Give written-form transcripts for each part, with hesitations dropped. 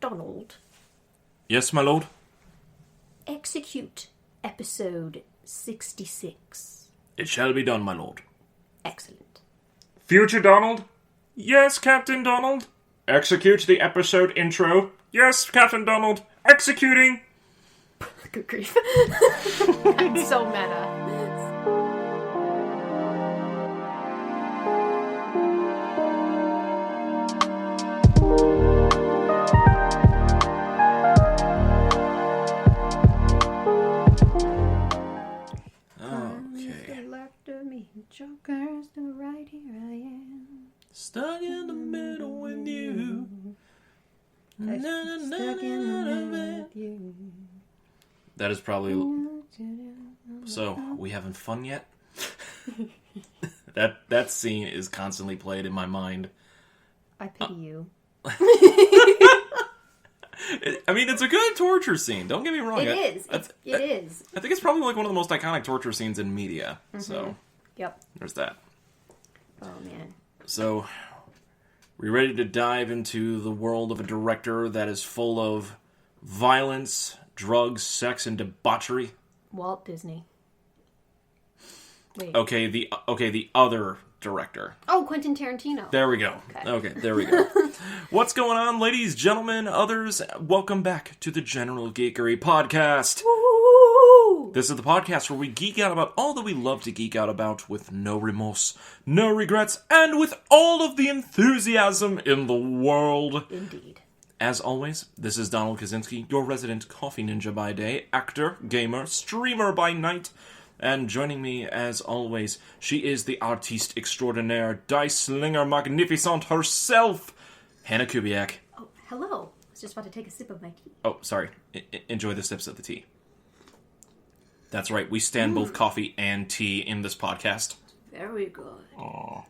Donald. Yes, my lord? Execute episode 66. It shall be done, my lord. Excellent. Future Donald? Yes, Captain Donald. Execute the episode intro. Yes, Captain Donald. Executing. Good grief. I'm so meta. Joker's still right here I am. Stuck in the middle with you. Stuck in the middle with you. That is probably... So, we having fun yet? That scene is constantly played in my mind. I pity you. I mean, it's a good torture scene. Don't get me wrong. It is. I think it's probably like one of the most iconic torture scenes in media. Mm-hmm. So, yep. There's that. Oh, man. So, we ready to dive into the world of a director that is full of violence, drugs, sex, and debauchery? Walt Disney. Wait. Okay, the other director. Oh, Quentin Tarantino. There we go. Okay, there we go. What's going on, ladies, gentlemen, others? Welcome back to the General Geekery Podcast. Woo! This is the podcast where we geek out about all that we love to geek out about with no remorse, no regrets, and with all of the enthusiasm in the world. Indeed. As always, this is Donald Kaczynski, your resident coffee ninja by day, actor, gamer, streamer by night. And joining me, as always, she is the artiste extraordinaire, dice slinger magnificent herself, Hannah Kubiak. Oh, hello. I was just about to take a sip of my tea. Oh, sorry. Enjoy the sips of the tea. That's right, we stand both coffee and tea in this podcast. Very good. Aww.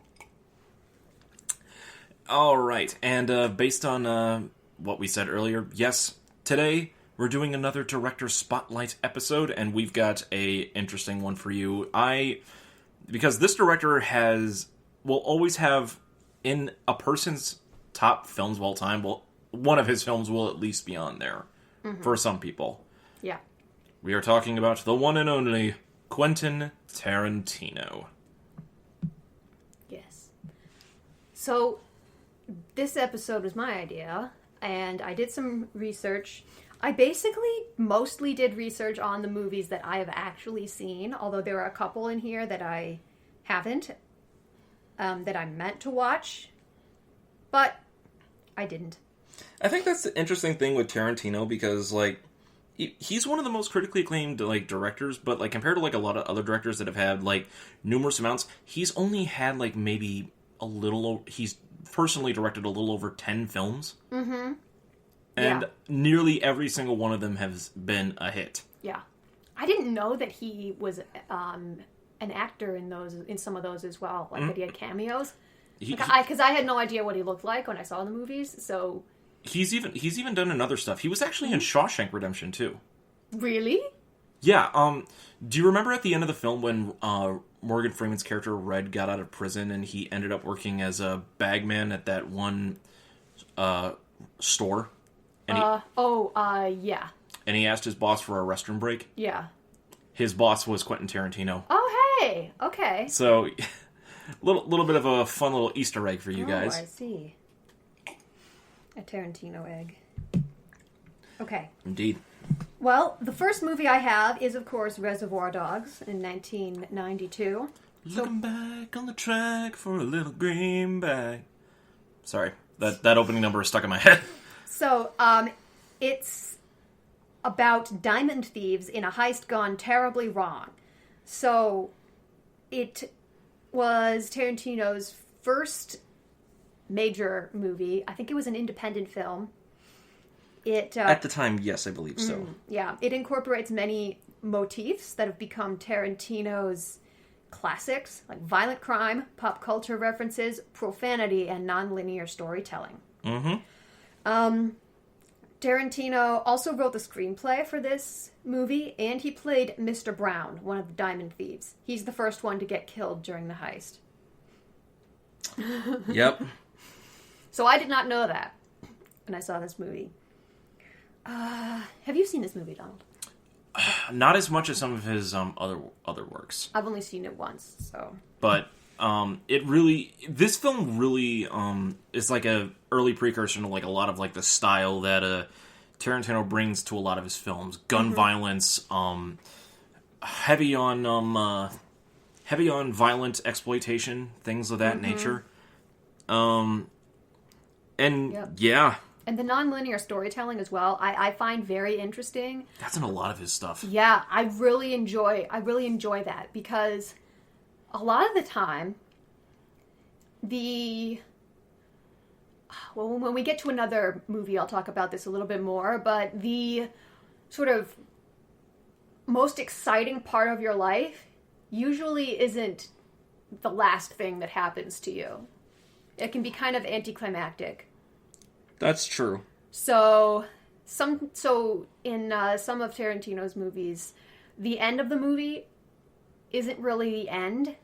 All right, and based on what we said earlier, yes, today we're doing another Director Spotlight episode, and we've got a interesting one for you. Because this director will always have, in a person's top films of all time, one of his films will at least be on there, for some people. Yeah. We are talking about the one and only Quentin Tarantino. Yes. So, this episode was my idea, and I did some research. I basically mostly did research on the movies that I have actually seen, although there are a couple in here that I haven't, that I meant to watch, but I didn't. I think that's the interesting thing with Tarantino, because, like, he's one of the most critically acclaimed, like, directors, but, like, compared to, like, a lot of other directors that have had, like, numerous amounts, he's only had, like, maybe he's personally directed a little over 10 films. Mm-hmm. And nearly every single one of them has been a hit. Yeah. I didn't know that he was an actor in some of those as well. Like, that he had cameos. Because I had no idea what he looked like when I saw the movies, so... He's even done another stuff. He was actually in Shawshank Redemption, too. Really? Yeah, do you remember at the end of the film when Morgan Freeman's character, Red, got out of prison and he ended up working as a bagman at that one store? And yeah. And he asked his boss for a restroom break? Yeah. His boss was Quentin Tarantino. Oh, hey! Okay. So, little bit of a fun little Easter egg for you guys. Oh, I see. A Tarantino egg. Okay. Indeed. Well, the first movie I have is, of course, Reservoir Dogs in 1992. Looking back on the track for a little greenback. Sorry, that opening number is stuck in my head. So, it's about diamond thieves in a heist gone terribly wrong. So, it was Tarantino's first major movie. I think it was an independent film. At the time, yes, I believe so. Yeah, it incorporates many motifs that have become Tarantino's classics, like violent crime, pop culture references, profanity, and non-linear storytelling. Tarantino also wrote the screenplay for this movie, and he played Mr. Brown, one of the diamond thieves. He's the first one to get killed during the heist. Yep. So I did not know that when I saw this movie. Have you seen this movie, Donald? Not as much as some of his other works. I've only seen it once, so. But this film really is like a early precursor to like a lot of like the style that Tarantino brings to a lot of his films. Gun violence, heavy on violent exploitation, things of that nature. And yeah. And the non-linear storytelling as well, I find very interesting. That's in a lot of his stuff. Yeah, I really enjoy that because a lot of the time, when we get to another movie, I'll talk about this a little bit more, but the sort of most exciting part of your life usually isn't the last thing that happens to you. It can be kind of anticlimactic. That's true. So in some of Tarantino's movies, the end of the movie isn't really the end,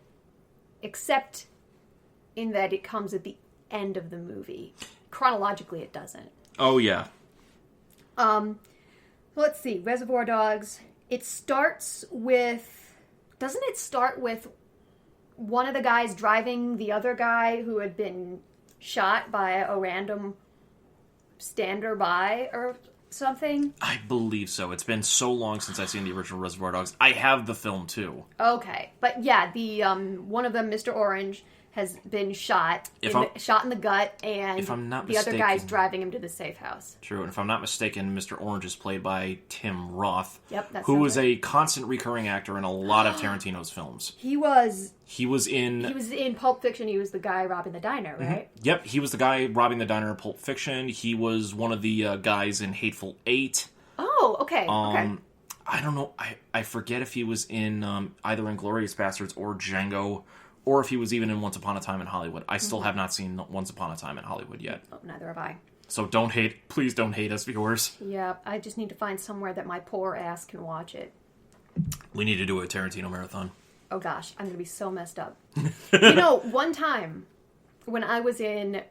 except in that it comes at the end of the movie. Chronologically, it doesn't. Oh, yeah. Let's see. Reservoir Dogs. It starts with... Doesn't it start with one of the guys driving the other guy who had been shot by a random stander-by or something? I believe so. It's been so long since I've seen the original Reservoir Dogs. I have the film, too. Okay. But yeah, the one of them, Mr. Orange, has been shot in the gut, and if I'm not the other guy's driving him to the safe house. True, and if I'm not mistaken, Mr. Orange is played by Tim Roth, who is a constant recurring actor in a lot of Tarantino's films. He was in Pulp Fiction. He was the guy robbing the diner, right? Yep, he was the guy robbing the diner in Pulp Fiction. He was one of the guys in Hateful Eight. Oh, okay. I don't know. I forget if he was in either Inglourious Basterds or Django, or if he was even in Once Upon a Time in Hollywood. I still have not seen Once Upon a Time in Hollywood yet. Oh, neither have I. So please don't hate us, viewers. Yeah, I just need to find somewhere that my poor ass can watch it. We need to do a Tarantino marathon. Oh gosh, I'm going to be so messed up. You know, one time when I was in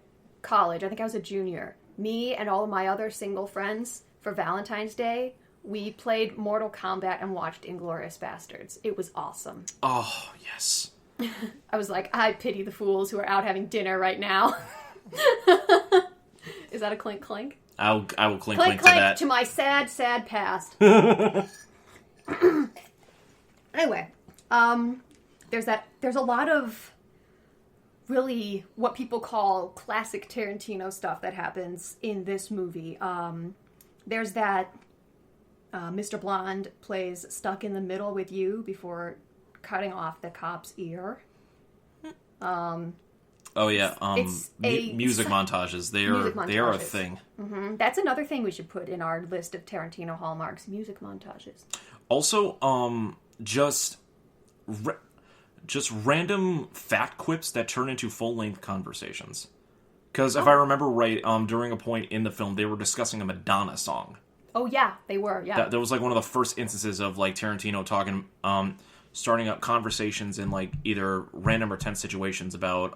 college, I think I was a junior, me and all of my other single friends for Valentine's Day, we played Mortal Kombat and watched Inglourious Basterds. It was awesome. Oh, yes. I was like, I pity the fools who are out having dinner right now. Is that a clink clink? I will clink clink to that. To my sad, sad past. Anyway, there's a lot of really what people call classic Tarantino stuff that happens in this movie. There's that Mr. Blonde plays Stuck in the Middle with You before cutting off the cop's ear. Oh yeah, music montages. They are a thing. Mm-hmm. That's another thing we should put in our list of Tarantino hallmarks: music montages. Also, just random fact quips that turn into full-length conversations. Because if I remember right, during a point in the film, they were discussing a Madonna song. Oh yeah, they were. Yeah, that was like one of the first instances of like Tarantino talking, starting up conversations in like either random or tense situations about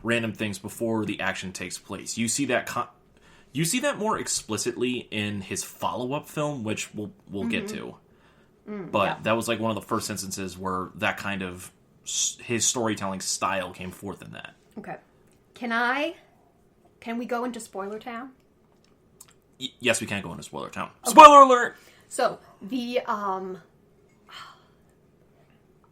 random things before the action takes place. You see that more explicitly in his follow-up film, which we'll get to. But that was like one of the first instances where that kind of his storytelling style came forth in that. Okay. Can we go into Spoiler Town? Yes, we can go into Spoiler Town. Okay. Spoiler alert! So,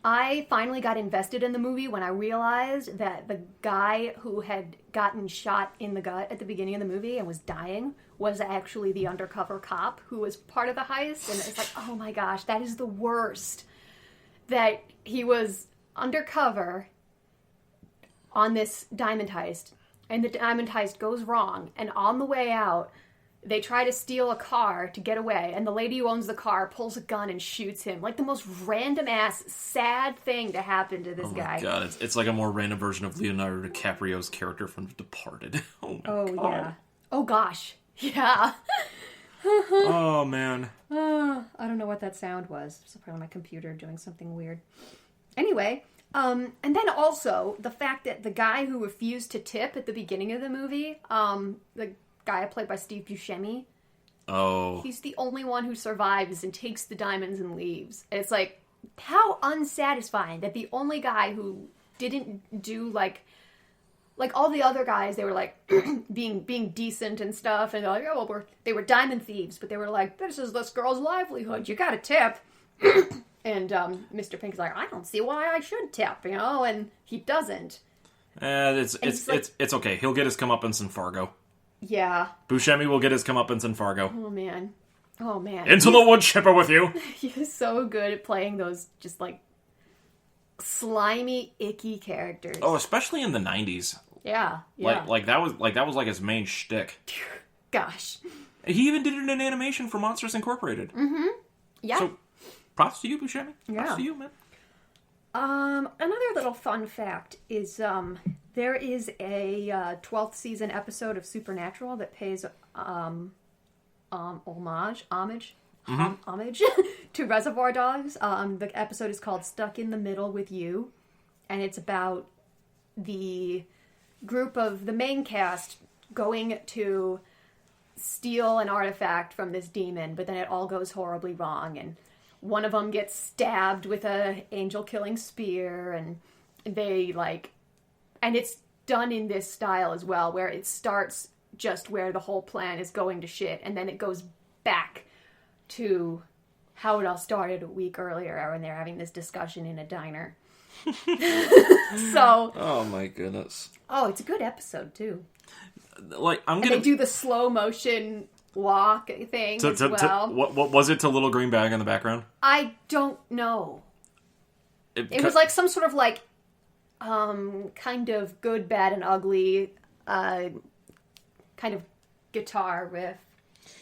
I finally got invested in the movie when I realized that the guy who had gotten shot in the gut at the beginning of the movie and was dying was actually the undercover cop who was part of the heist. And it's like, oh my gosh, that is the worst. That he was undercover on this diamond heist, and the diamond heist goes wrong, and on the way out, they try to steal a car to get away, and the lady who owns the car pulls a gun and shoots him. Like the most random-ass, sad thing to happen to this guy. Oh my god, it's like a more random version of Leonardo DiCaprio's character from Departed. Oh my god. Yeah. Oh gosh. Yeah. Oh man. I don't know what that sound was. It's probably my computer doing something weird. Anyway, and then also the fact that the guy who refused to tip at the beginning of the movie, the guy played by Steve Buscemi, Oh. He's the only one who survives and takes the diamonds and leaves. And it's like, how unsatisfying that the only guy who didn't do like all the other guys, they were like being decent and stuff, and they're like, oh, well, they were diamond thieves, but they were like, this is this girl's livelihood, you gotta tip. And Mr. Pink is like, I don't see why I should tip, and he doesn't. It's okay. He'll get his comeuppance in Fargo. Yeah. Buscemi will get his comeuppance in Fargo. Oh man. Into the wood chipper with you. He's so good at playing those just like slimy, icky characters. Oh, especially in the 90s. Yeah. Like that was his main shtick. Gosh. He even did it in animation for Monsters Incorporated. Mm-hmm. Yeah. So, props to you, Buscemi. Yeah. Props to you, man. Another little fun fact is there is a 12th season episode of Supernatural that pays homage to Reservoir Dogs. The episode is called Stuck in the Middle with You, and it's about the group of the main cast going to steal an artifact from this demon, but then it all goes horribly wrong, and one of them gets stabbed with a angel-killing spear, and and it's done in this style as well, where it starts just where the whole plan is going to shit, and then it goes back to how it all started a week earlier when they're having this discussion in a diner. So... Oh my goodness. Oh, it's a good episode, too. And they do the slow motion walk thing as well. What was it to Little Green Bag in the background? I don't know. It was like some sort of like kind of good, bad, and ugly kind of guitar riff.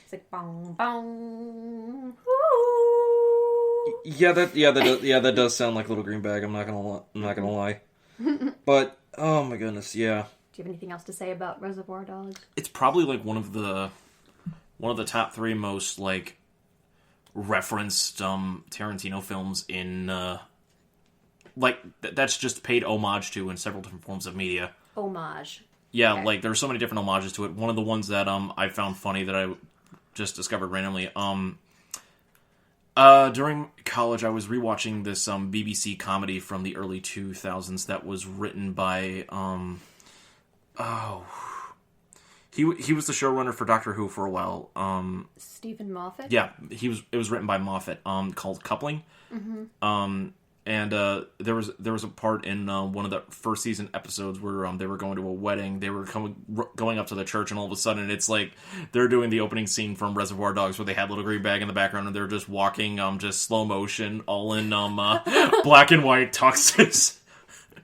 It's like bong bong. Woo. That does sound like Little Green Bag. I'm not gonna lie. But oh my goodness, yeah. Do you have anything else to say about Reservoir Dogs? It's probably like one of the top 3 most like referenced Tarantino films in that's just paid homage to in several different forms of media. Homage. Yeah, okay. Like there's so many different homages to it. One of the ones that I found funny that I just discovered randomly. During college, I was rewatching this BBC comedy from the early 2000s that was written by he was the showrunner for Doctor Who for a while. Stephen Moffat? Yeah, it was written by Moffat, called Coupling. Mm-hmm. And there was a part in one of the first season episodes where they were going to a wedding. They were going up to the church, and all of a sudden it's like they're doing the opening scene from Reservoir Dogs, where they had Little Green Bag in the background, and they're just walking, just slow motion, all in black and white tuxes.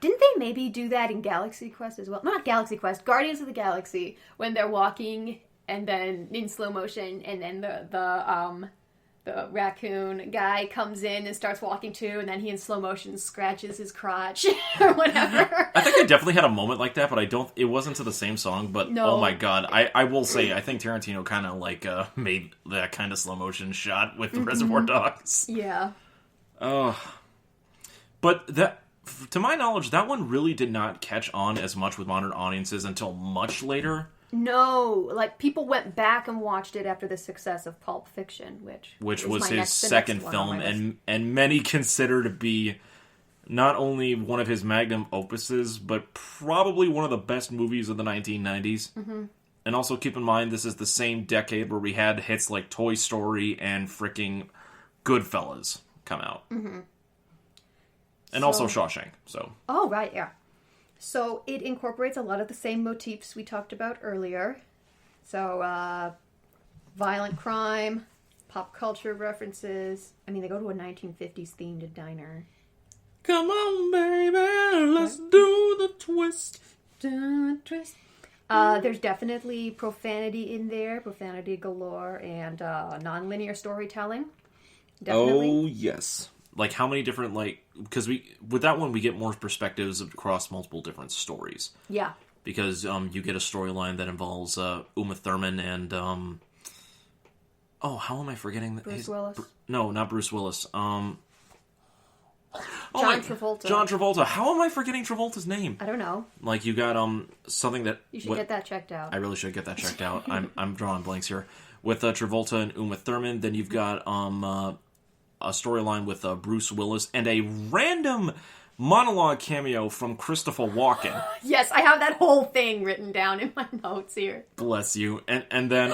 Didn't they maybe do that in Galaxy Quest as well? Not Galaxy Quest, Guardians of the Galaxy, when they're walking and then in slow motion, and then the raccoon guy comes in and starts walking too, and then he in slow motion scratches his crotch or whatever. I think I definitely had a moment like that, but it wasn't to the same song, but no. Oh my god, I will say, I think Tarantino kind of like made that kind of slow motion shot with the Reservoir Dogs. Yeah. But that, to my knowledge, that one really did not catch on as much with modern audiences until much later. No, like people went back and watched it after the success of Pulp Fiction, which was his second film, and many consider to be not only one of his magnum opuses, but probably one of the best movies of the 1990s. Mm-hmm. And also keep in mind, this is the same decade where we had hits like Toy Story and freaking Goodfellas come out. Mm-hmm. And also Shawshank. So. Oh, right, yeah. So it incorporates a lot of the same motifs we talked about earlier. So, violent crime, pop culture references. I mean, they go to a 1950s themed diner. Come on, baby, let's do the twist. Twist. There's definitely profanity in there, profanity galore, and non-linear storytelling. Definitely. Oh, yes. Like, how many different, because with that one, we get more perspectives across multiple different stories. Yeah. Because you get a storyline that involves Uma Thurman and, how am I forgetting? Bruce Willis? No, not Bruce Willis. John Travolta. John Travolta. How am I forgetting Travolta's name? I don't know. Like, you got something that... You should get that checked out. I really should get that checked out. I'm drawing blanks here. With Travolta and Uma Thurman. Then you've got a storyline with Bruce Willis. And a random monologue cameo from Christopher Walken. Yes, I have that whole thing written down in my notes here. Bless you. And then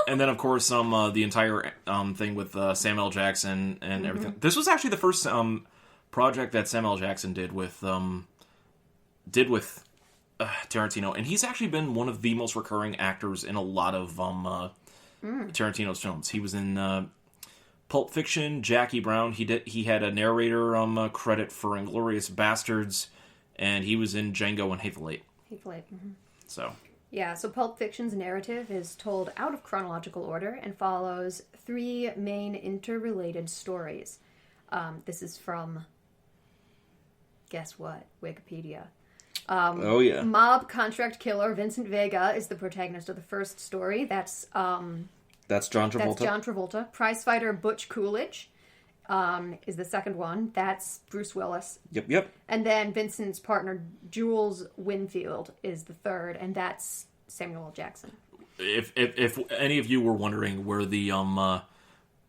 and then of course the entire thing with Samuel L. Jackson and everything. This was actually the first project that Samuel L. Jackson did with Tarantino, and he's actually been one of the most recurring actors in a lot of Tarantino's films. He was in Pulp Fiction, Jackie Brown. He had a narrator credit for Inglourious Bastards, and he was in Django and Hateful Eight. Hateful Eight. Mm-hmm. So. Yeah, so Pulp Fiction's narrative is told out of chronological order and follows 3 main interrelated stories. This is from, guess what, Wikipedia. Oh, yeah. Mob contract killer Vincent Vega is the protagonist of the first story. That's John Travolta. That's John Travolta. Prizefighter Butch Coolidge is the second one. That's Bruce Willis. Yep. And then Vincent's partner Jules Winfield is the third, and that's Samuel L. Jackson. If any of you were wondering where the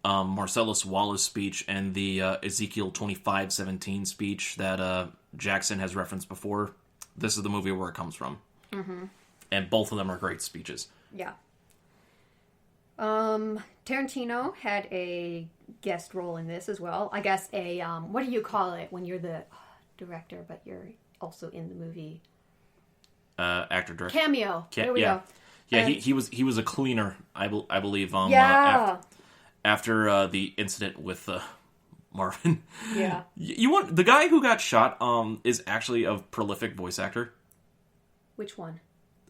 Marcellus Wallace speech and the Ezekiel 25:17 speech that Jackson has referenced before, this is the movie where it comes from. Mm-hmm. And both of them are great speeches. Yeah. Tarantino had a guest role in this as well. I guess a, what do you call it when you're the director, but you're also in the movie? Actor, director. Cameo. There we go. Yeah, he was a cleaner, I believe. After the incident with Marvin. Yeah. You want the guy who got shot is actually a prolific voice actor. Which one?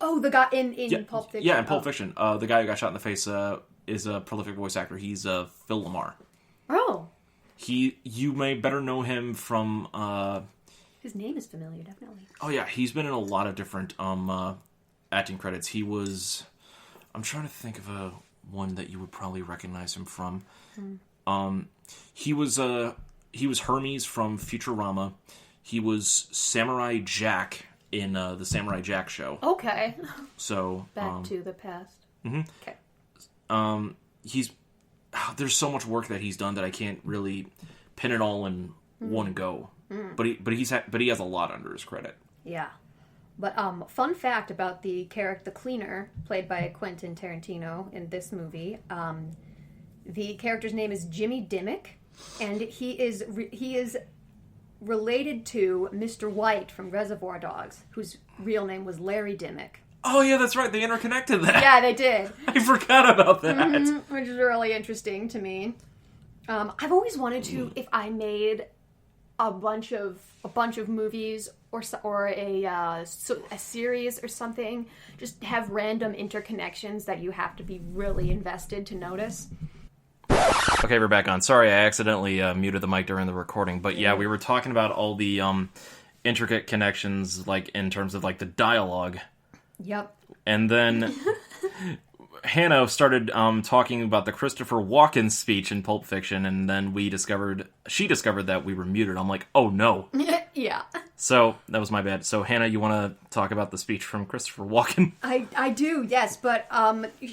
Oh, the guy in Pulp Fiction. Yeah, in Pulp Fiction. The guy who got shot in the face is a prolific voice actor. He's Phil Lamar. Oh. You may better know him from... his name is familiar, definitely. Oh, yeah. He's been in a lot of different acting credits. He was... I'm trying to think of one that you would probably recognize him from. He was Hermes from Futurama. He was Samurai Jack in the Samurai Jack show. Okay. So Back to the past. Mm-hmm. Okay. There's so much work that he's done that I can't really pin it all in one go. But he has a lot under his credit. Yeah. But fun fact about the character, the cleaner, played by Quentin Tarantino in this movie. The character's name is Jimmy Dimmick, and he is related to Mr. White from Reservoir Dogs, whose real name was Larry Dimmick. Oh yeah, that's right. They interconnected that. Yeah, they did. I forgot about that. Mm-hmm, which is really interesting to me. I've always wanted to, if I made a bunch of movies or a series or something, just have random interconnections that you have to be really invested to notice. Okay, we're back on. Sorry, I accidentally muted the mic during the recording, but yeah, we were talking about all the intricate connections, like in terms of like the dialogue. Yep. And then Hannah started talking about the Christopher Walken speech in Pulp Fiction, and then she discovered that we were muted. I'm like, oh no. Yeah. So that was my bad. So Hannah, you want to talk about the speech from Christopher Walken? I do, yes, but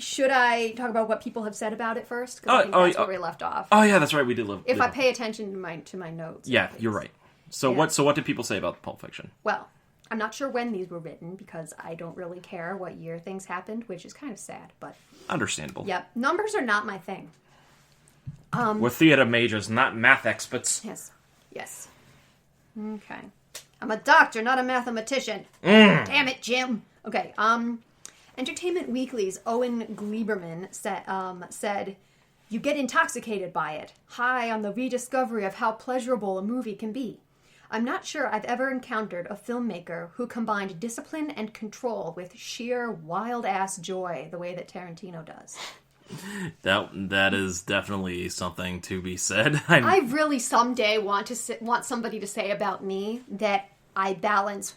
should I talk about what people have said about it first? Because I think that's where we left off. Oh yeah, that's right. We did live. If I pay attention to my notes. Yeah, you're right. So yeah. What did people say about Pulp Fiction? Well, I'm not sure when these were written because I don't really care what year things happened, which is kind of sad, but... Understandable. Yep. Numbers are not my thing. We're theater majors, not math experts. Yes. Okay. I'm a doctor, not a mathematician. Damn it, Jim. Okay, Entertainment Weekly's Owen Gleiberman said, "You get intoxicated by it, high on the rediscovery of how pleasurable a movie can be. I'm not sure I've ever encountered a filmmaker who combined discipline and control with sheer wild-ass joy the way that Tarantino does." That is definitely something to be said. I really someday want somebody to say about me that I balance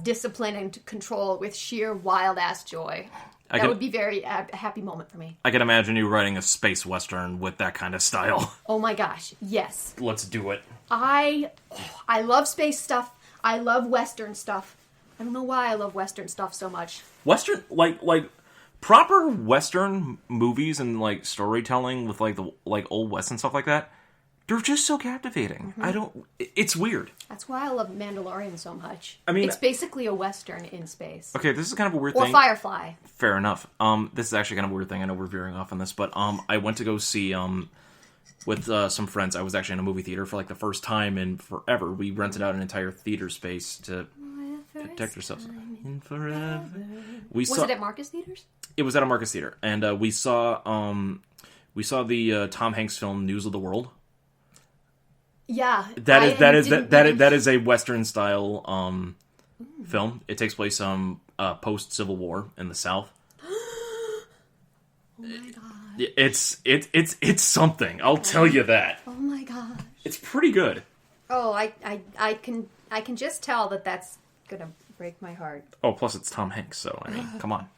discipline and control with sheer wild-ass joy. That would be a happy moment for me. I can imagine you writing a space western with that kind of style. Oh my gosh, yes. Let's do it. I love space stuff. I love Western stuff. I don't know why I love Western stuff so much. Western, like proper Western movies and like storytelling with like the old West and stuff like that. They're just so captivating. It's weird. That's why I love Mandalorian so much. I mean, it's basically a Western in space. Okay, this is kind of a weird thing. Or Firefly. Fair enough. This is actually kind of a weird thing. I know we're veering off on this, but I went to go see with some friends. I was actually in a movie theater for like the first time in forever. We rented out an entire theater space to protect ourselves. In forever. Was it at Marcus Theaters? It was at a Marcus Theater, and we saw the Tom Hanks film News of the World. Yeah, that is a Western style film. It takes place post Civil War in the South. Oh my god! It's something. I'll tell you that. Oh my gosh! It's pretty good. Oh, I can just tell that's gonna break my heart. Oh, plus it's Tom Hanks, so I mean, come on.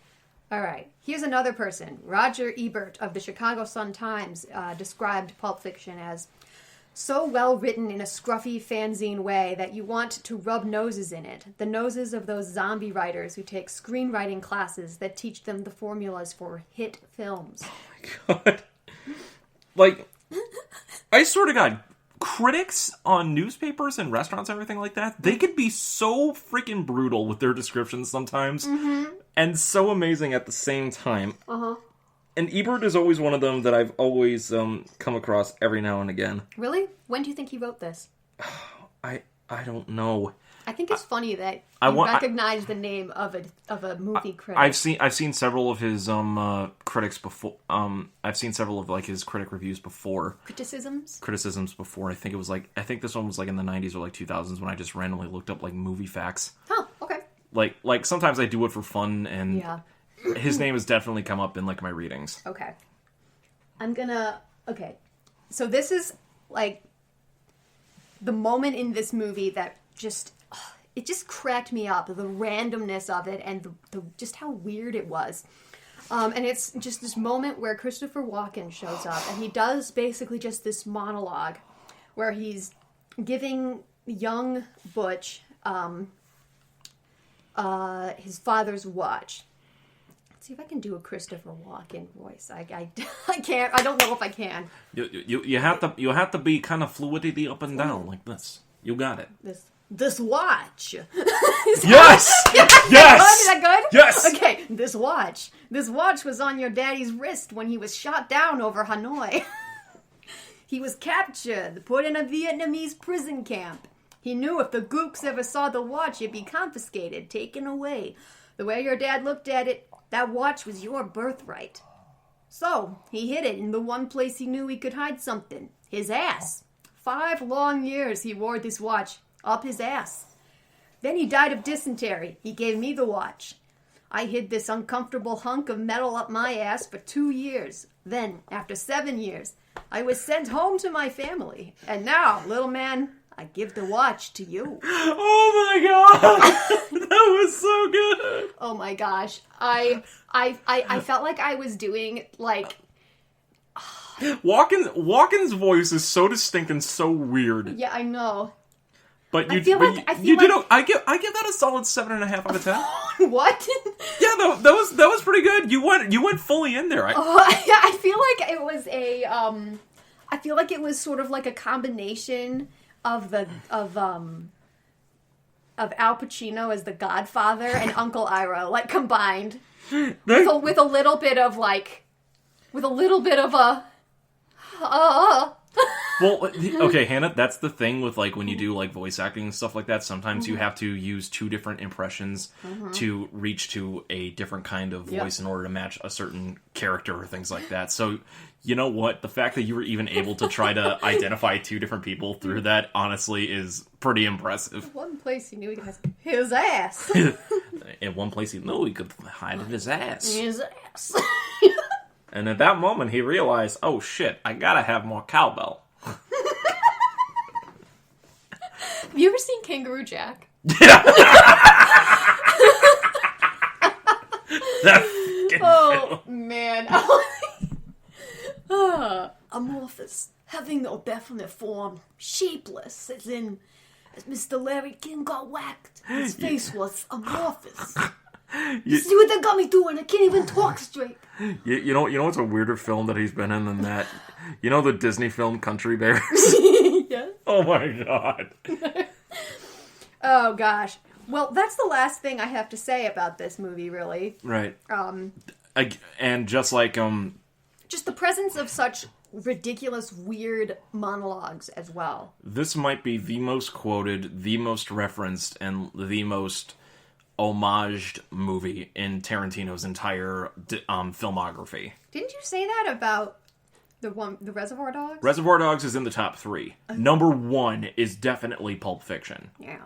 All right, here's another person. Roger Ebert of the Chicago Sun-Times described Pulp Fiction as so well written in a scruffy fanzine way that you want to rub noses in it. The noses of those zombie writers who take screenwriting classes that teach them the formulas for hit films. Oh my god. Like, I swear to God, critics on newspapers and restaurants and everything like that, they could be so freaking brutal with their descriptions sometimes. And so amazing at the same time. And Ebert is always one of them that I've always come across every now and again. Really? When do you think he wrote this? I don't know. I think it's funny that you recognize the name of a movie critic. I've seen several of his critics before. I've seen several of like his critic reviews before. Criticisms before. I think this one was like in the 90s or like 2000s when I just randomly looked up like movie facts. Oh, okay. Like sometimes I do it for fun, and his name has definitely come up in like my readings. Okay. Okay. So this is like the moment in this movie that just cracked me up. The randomness of it and the just how weird it was. And it's just this moment where Christopher Walken shows up, and he does basically just this monologue where he's giving young Butch his father's watch. Let's see if I can do a Christopher Walken voice. I can't. I don't know if I can. You have to be kind of fluidity up and down like this. You got it. This watch. Yes. Yes. Is that good? Yes. Okay. This watch was on your daddy's wrist when he was shot down over Hanoi. He was captured, put in a Vietnamese prison camp. He knew if the gooks ever saw the watch, it'd be confiscated, taken away. The way your dad looked at it, that watch was your birthright. So, he hid it in the one place he knew he could hide something. His ass. 5 long years he wore this watch up his ass. Then he died of dysentery. He gave me the watch. I hid this uncomfortable hunk of metal up my ass for 2 years. Then, after 7 years, I was sent home to my family. And now, little man, I give the watch to you. Oh my god! That was so good! Oh my gosh. I felt like I was doing, like... Walken's voice is so distinct and so weird. Yeah, I know. But I give that a solid 7.5 out of 10. What? Yeah, that was pretty good. You went fully in there. I feel like it was I feel like it was sort of like a combination of Al Pacino as the Godfather and Uncle Iroh, like combined with a little bit of a. Well, okay, Hannah, that's the thing with, like, when you do, like, voice acting and stuff like that, sometimes you have to use 2 different impressions to reach to a different kind of voice in order to match a certain character or things like that. So, you know what? The fact that you were even able to try to identify 2 different people through that, honestly, is pretty impressive. One place he knew he could hide his ass. In one place he knew he could hide his ass. His ass. And at that moment, he realized, oh shit, I gotta have more cowbell. Have you ever seen Kangaroo Jack? Yeah. That oh, man. Amorphous. having no definite form, shapeless, as Mr. Larry King got whacked. His face was amorphous. You see what that got me doing? I can't even talk straight. You know what's a weirder film that he's been in than that? You know the Disney film Country Bears? Yes. Oh my god. Oh gosh. Well, that's the last thing I have to say about this movie, really. Right. And just like just the presence of such ridiculous, weird monologues as well. This might be the most quoted, the most referenced, and the most homaged movie in Tarantino's entire filmography. Didn't you say that about the Reservoir Dogs? Reservoir Dogs is in the top 3. Number 1 is definitely Pulp Fiction. Yeah.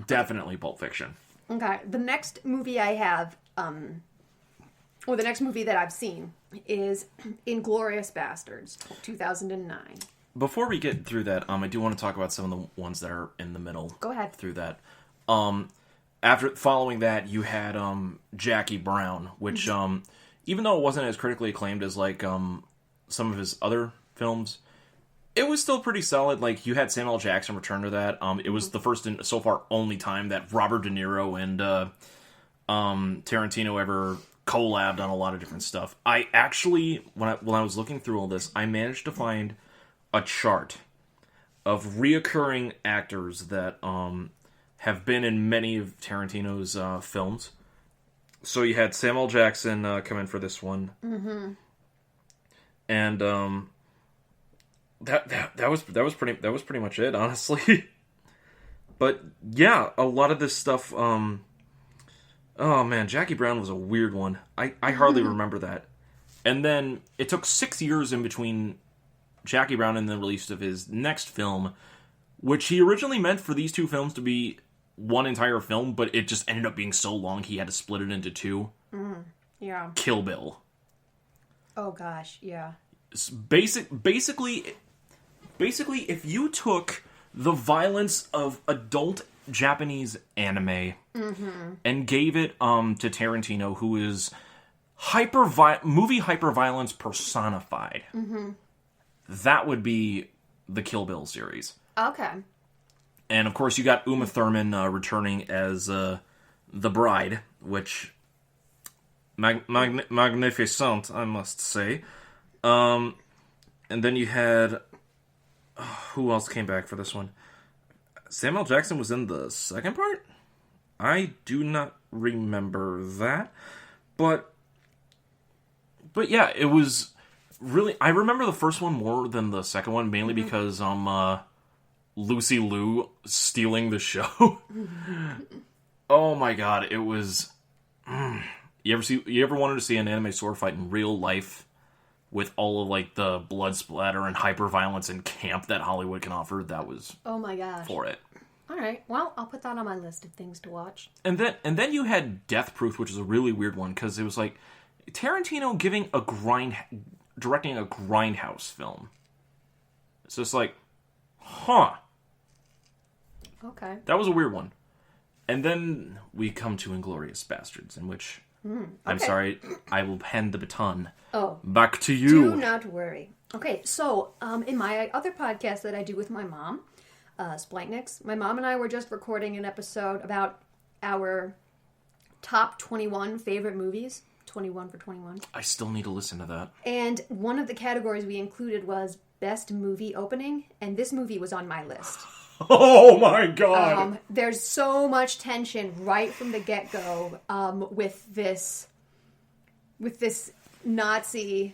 Definitely Pulp Fiction. Okay, the next movie I have, or the next movie that I've seen is Inglourious Basterds, 2009. Before we get through that, I do want to talk about some of the ones that are in the middle. Go ahead. Through that. Following that, you had Jackie Brown, which even though it wasn't as critically acclaimed as like some of his other films, it was still pretty solid. Like, you had Samuel L. Jackson return to that. It was the first and so far only time that Robert De Niro and Tarantino ever collabed on a lot of different stuff. I actually, when I was looking through all this, I managed to find a chart of reoccurring actors that have been in many of Tarantino's films. So you had Samuel L. Jackson come in for this one, and that was pretty much it, honestly. But yeah, a lot of this stuff. Oh man, Jackie Brown was a weird one. I hardly remember that. And then it took 6 years in between Jackie Brown and the release of his next film, which he originally meant for these two films to be one entire film, but it just ended up being so long he had to split it into 2. Yeah. Kill Bill. Oh gosh, yeah. Basically, if you took the violence of adult Japanese anime and gave it to Tarantino, who is movie hyperviolence personified, that would be the Kill Bill series. Okay. And of course, you got Uma Thurman returning as the bride, which magnificent, I must say. And then you had who else came back for this one? Samuel Jackson was in the second part? I do not remember that. But yeah, it was really... I remember the first one more than the second one, mainly because Lucy Liu stealing the show. Oh my god, it was... You ever wanted to see an anime sword fight in real life with all of like the blood splatter and hyper violence and camp that Hollywood can offer? That was oh my gosh for it. All right, well, I'll put that on my list of things to watch. And then you had Death Proof, which is a really weird one because it was like Tarantino directing a grindhouse film. It's just like, huh. Okay. That was a weird one. And then we come to Inglourious Basterds, in which I'm sorry, I will hand the baton back to you. Do not worry. Okay, so in my other podcast that I do with my mom, SPLANCHNIC, my mom and I were just recording an episode about our top 21 favorite movies. 21 for 21. I still need to listen to that. And one of the categories we included was Best Movie Opening, and this movie was on my list. Oh my god! There's so much tension right from the get-go with this Nazi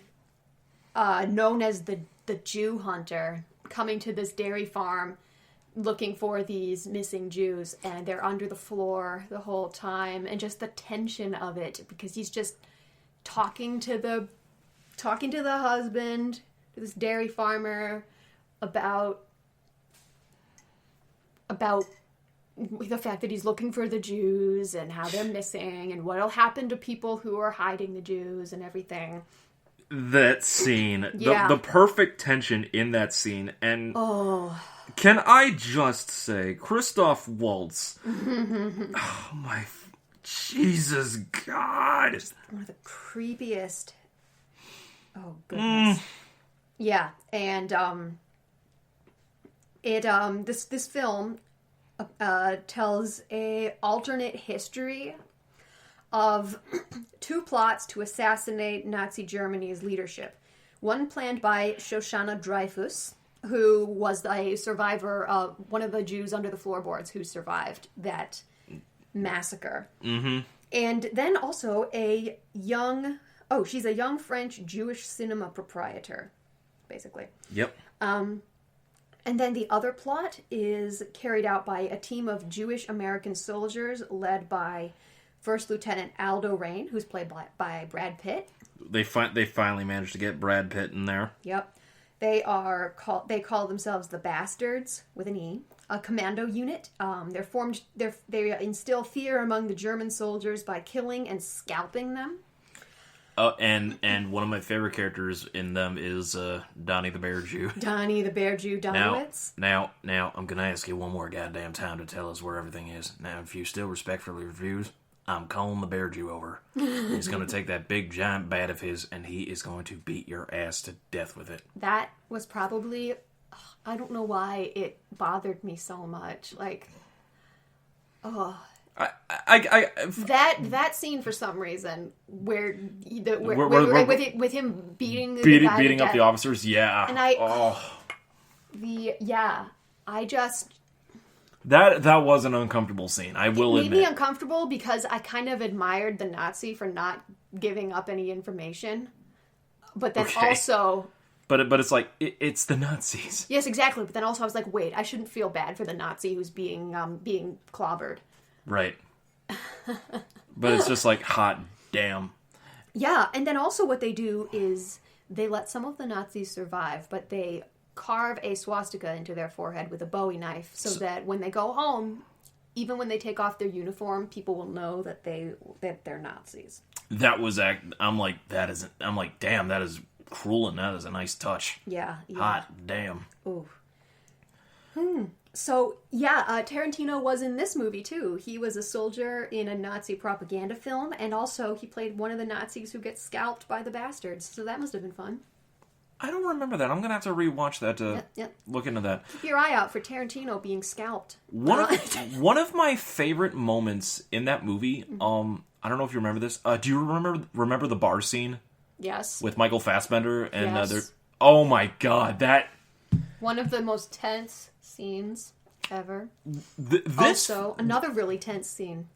known as the Jew hunter coming to this dairy farm looking for these missing Jews, and they're under the floor the whole time, and just the tension of it because he's just talking to the husband, to this dairy farmer about the fact that he's looking for the Jews and how they're missing and what'll happen to people who are hiding the Jews and everything. That scene. Yeah. The perfect tension in that scene. And can I just say, Christoph Waltz. Oh my... Jesus God. Just one of the creepiest... Oh, goodness. Yeah, and this film tells a alternate history of two plots to assassinate Nazi Germany's leadership. One planned by Shoshana Dreyfus, who was a survivor of one of the Jews under the floorboards who survived that massacre. Mm-hmm. And then also she's a young French Jewish cinema proprietor, basically. Yep. And then the other plot is carried out by a team of Jewish American soldiers led by First Lieutenant Aldo Raine, who's played by Brad Pitt. They finally managed to get Brad Pitt in there. Yep. They call themselves the Bastards with an E, a commando unit. They instill fear among the German soldiers by killing and scalping them. And one of my favorite characters in them is Donnie the Bear Jew. Donnie the Bear Jew Donowitz. Now, I'm going to ask you one more goddamn time to tell us where everything is. Now, if you still respectfully refuse, I'm calling the Bear Jew over. He's going to take that big giant bat of his, and he is going to beat your ass to death with it. That was probably... I don't know why it bothered me so much. Like... Oh... That scene for some reason with him beating up the officers, yeah. And that was an uncomfortable scene. I will admit. It made me uncomfortable because I kind of admired the Nazi for not giving up any information, but then also. But it's like it's the Nazis. Yes, exactly. But then also I was like, wait, I shouldn't feel bad for the Nazi who's being clobbered. Right. But it's just like, hot damn. Yeah, and then also what they do is they let some of the Nazis survive, but they carve a swastika into their forehead with a Bowie knife so that when they go home, even when they take off their uniform, people will know that they're Nazis. That was I'm like, damn, that is cruel and that is a nice touch. Yeah. Hot damn. Ooh. So, yeah, Tarantino was in this movie, too. He was a soldier in a Nazi propaganda film, and also he played one of the Nazis who gets scalped by the Bastards, so that must have been fun. I don't remember that. I'm going to have to rewatch that to look into that. Keep your eye out for Tarantino being scalped. One of my favorite moments in that movie, I don't know if you remember this. Do you remember the bar scene? Yes. With Michael Fassbender and yes. Oh my god, that... One of the most tense scenes ever. This... Also, another really tense scene.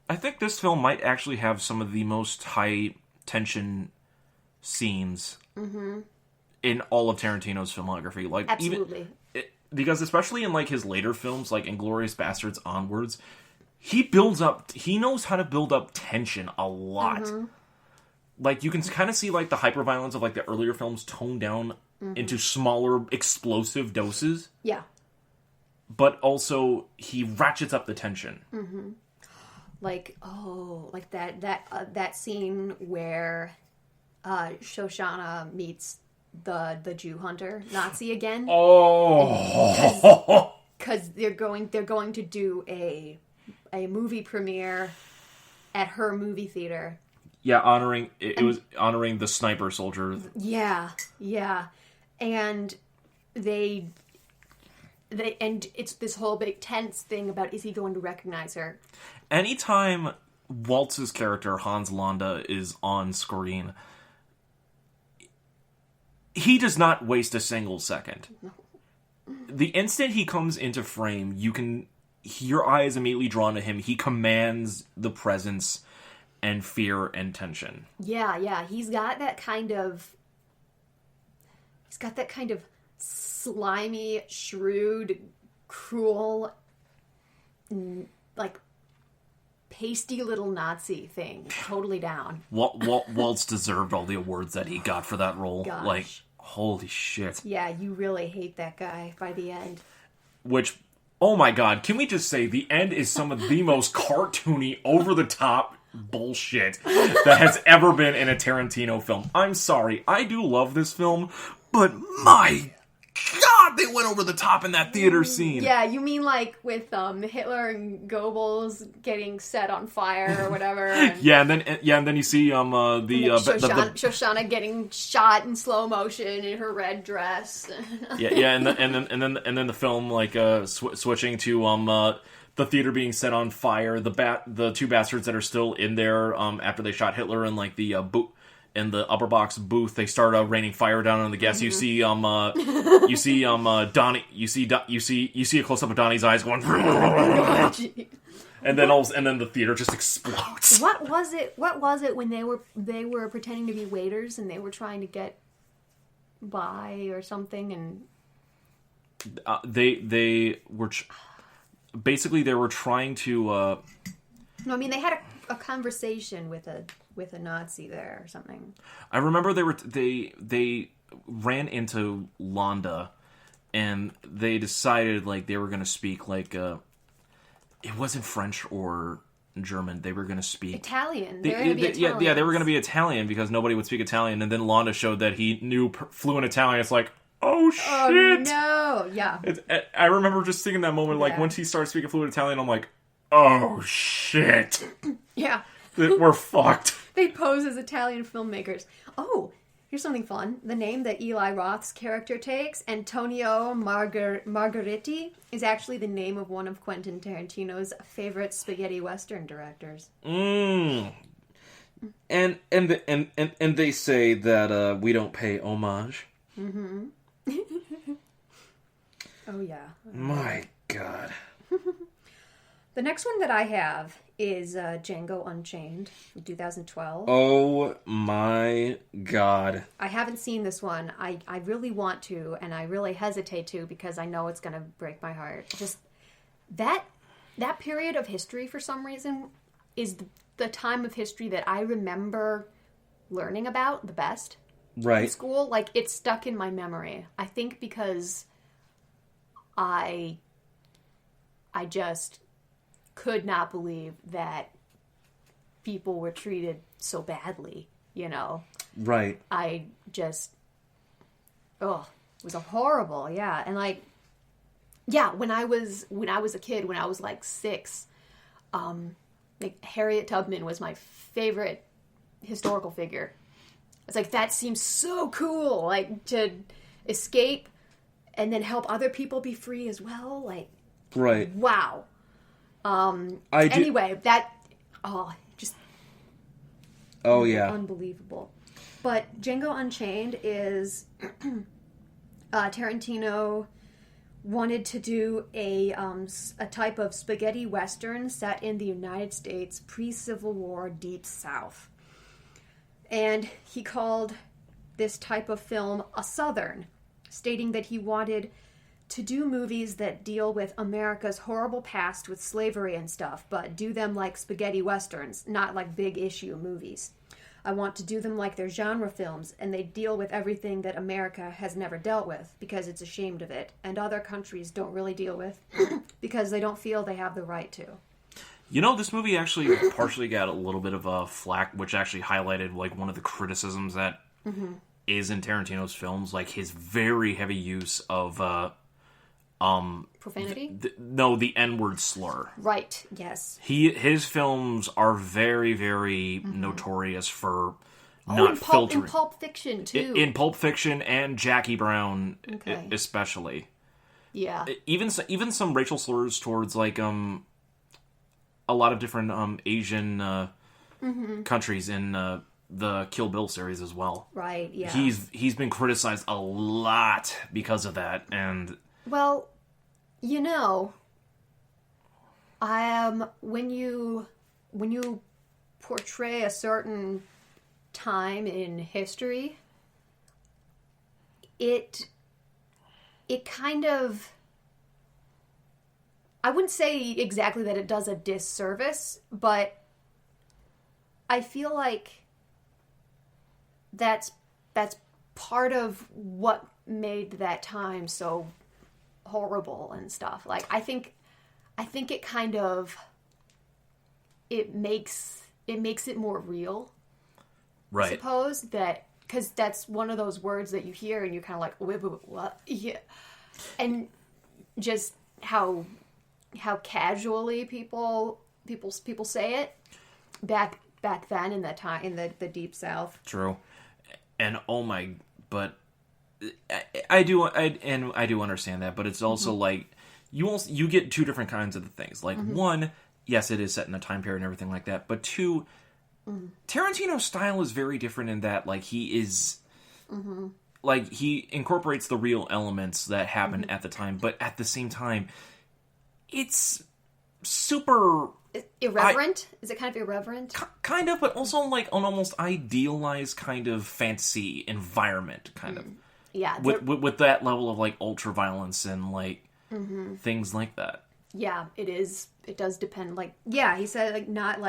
I think this film might actually have some of the most high-tension scenes in all of Tarantino's filmography. Like, absolutely. Because especially in like his later films, like Inglourious Basterds onwards, he knows how to build up tension a lot. Like, you can kind of see like the hyperviolence of like the earlier films toned down into smaller explosive doses. Yeah. But also he ratchets up the tension. Like that scene where Shoshana meets the Jew hunter Nazi again. Oh, because they're going to do a movie premiere at her movie theater. Yeah, honoring the sniper soldier. Yeah, and and it's this whole big tense thing about, is he going to recognize her? Anytime Waltz's character Hans Landa is on screen, he does not waste a single second. No. The instant he comes into frame, your eye is immediately drawn to him. He commands the presence and fear and tension. Yeah. He's got that kind of slimy, shrewd, cruel, like pasty little Nazi thing. Totally down. Waltz deserved all the awards that he got for that role. Gosh. Like, holy shit. Yeah, you really hate that guy by the end. Which, oh my god, can we just say the end is some of the most cartoony, over-the-top bullshit that has ever been in a Tarantino film. I'm sorry, I do love this film, but my God, they went over the top in that theater scene. Yeah, you mean like with Hitler and Goebbels getting set on fire or whatever? And and then you see Shoshana getting shot in slow motion in her red dress. and then the film like switching to the theater being set on fire. The two bastards that are still in there after they shot Hitler in like the in the upper box booth, they start raining fire down on the guests. You see Donnie. You see a close up of Donnie's eyes going, and then the theater just explodes. What was it when they were pretending to be waiters and they were trying to get by or something? And they were basically they were trying to. No, I mean they had a conversation with a Nazi there or something. I remember they ran into Londa, and they decided like they were going to speak like it wasn't French or German. They were going to speak Italian. They were going to be Italian because nobody would speak Italian. And then Londa showed that he knew fluent Italian. It's like, oh shit! Oh no! Yeah. I remember just thinking that moment, like once he started speaking fluent Italian, I'm like, oh shit! Yeah. We're fucked. They pose as Italian filmmakers. Oh, here's something fun. The name that Eli Roth's character takes, Antonio Margheriti, is actually the name of one of Quentin Tarantino's favorite spaghetti western directors. And they say that we don't pay homage. Mm-hmm. Oh yeah. My God. The next one that I have is Django Unchained from 2012. Oh my God. I haven't seen this one. I really want to, and I really hesitate to because I know it's going to break my heart. Just that period of history, for some reason, is the time of history that I remember learning about the best. Right. In school. Like, it's stuck in my memory. I think because I just could not believe that people were treated so badly, you know? Right. I just, it was a horrible, yeah. And like, yeah, when I was a kid, when I was like 6, like Harriet Tubman was my favorite historical figure. It's like, that seems so cool, like to escape and then help other people be free as well. Like, right. Wow. Anyway, that, just... Oh, yeah. Unbelievable. But Django Unchained is... Tarantino wanted to do a type of spaghetti western set in the United States pre-Civil War Deep South. And he called this type of film a Southern, stating that he wanted to do movies that deal with America's horrible past with slavery and stuff, but do them like spaghetti westerns, not like big issue movies. I want to do them like they're genre films, and they deal with everything that America has never dealt with, because it's ashamed of it, and other countries don't really deal with, because they don't feel they have the right to. You know, this movie actually partially got a little bit of a flack, which actually highlighted like one of the criticisms that is in Tarantino's films, like his very heavy use of profanity? The N-word slur. Right, yes. His films are very, very notorious for not filtering. In Pulp Fiction, too. In Pulp Fiction and Jackie Brown, especially. Yeah. Even some racial slurs towards, like, a lot of different Asian countries in the Kill Bill series as well. Right, yeah. He's been criticized a lot because of that, and... Well, you know, when you portray a certain time in history, it kind of, I wouldn't say exactly that it does a disservice, but I feel like that's part of what made that time so horrible and stuff. Like, I think it kind of, it makes it more real. Right. I suppose that because that's one of those words that you hear and you're kind of like, wait, what? Yeah. And just how casually people say it back then in that time in the Deep South. True. And but I do understand that, but it's also like you get two different kinds of the things. Like one, yes, it is set in a time period and everything like that, but two, Tarantino's style is very different in that like he is like he incorporates the real elements that happen at the time, but at the same time it's super irreverent. Is it kind of irreverent? Kind of, but also like an almost idealized kind of fantasy environment, kind of. Yeah, with that level of like ultra violence and like things like that. Yeah, it is. It does depend. Like, yeah, he said like not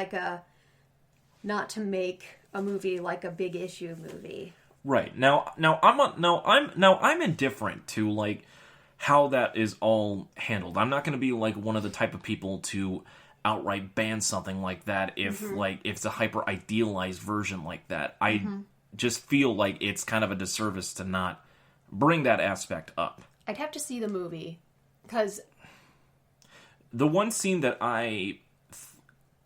to make a movie like a big issue movie. Right. Now I'm indifferent to like how that is all handled. I'm not going to be like one of the type of people to outright ban something like that if like if it's a hyper idealized version like that. I just feel like it's kind of a disservice to not bring that aspect up. I'd have to see the movie because the one scene that I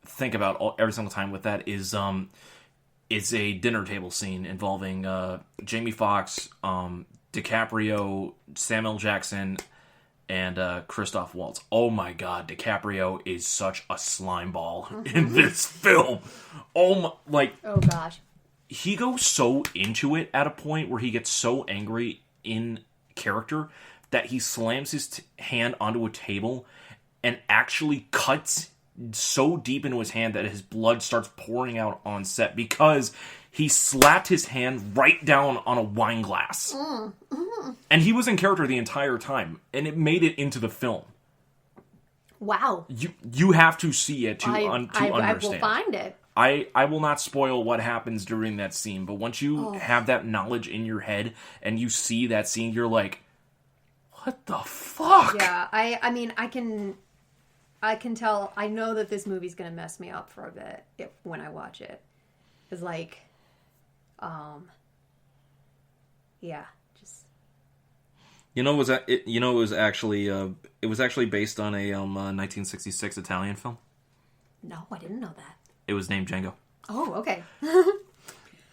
think about every single time with that is a dinner table scene involving Jamie Foxx, DiCaprio, Samuel Jackson, and Christoph Waltz. Oh my god, DiCaprio is such a slimeball in this film. Oh gosh. He goes so into it at a point where he gets so angry in character that he slams his hand onto a table and actually cuts so deep into his hand that his blood starts pouring out on set because he slapped his hand right down on a wine glass. And he was in character the entire time, and it made it into the film. Wow. You have to see it to understand. I will find it. I will not spoil what happens during that scene, but once you have that knowledge in your head and you see that scene, you're like, what the fuck? Yeah, I mean, I can tell, I know that this movie's going to mess me up for a bit when I watch it. It's like, yeah, just... it was actually based on a 1966 Italian film. No, I didn't know that. It was named Django. Oh, okay.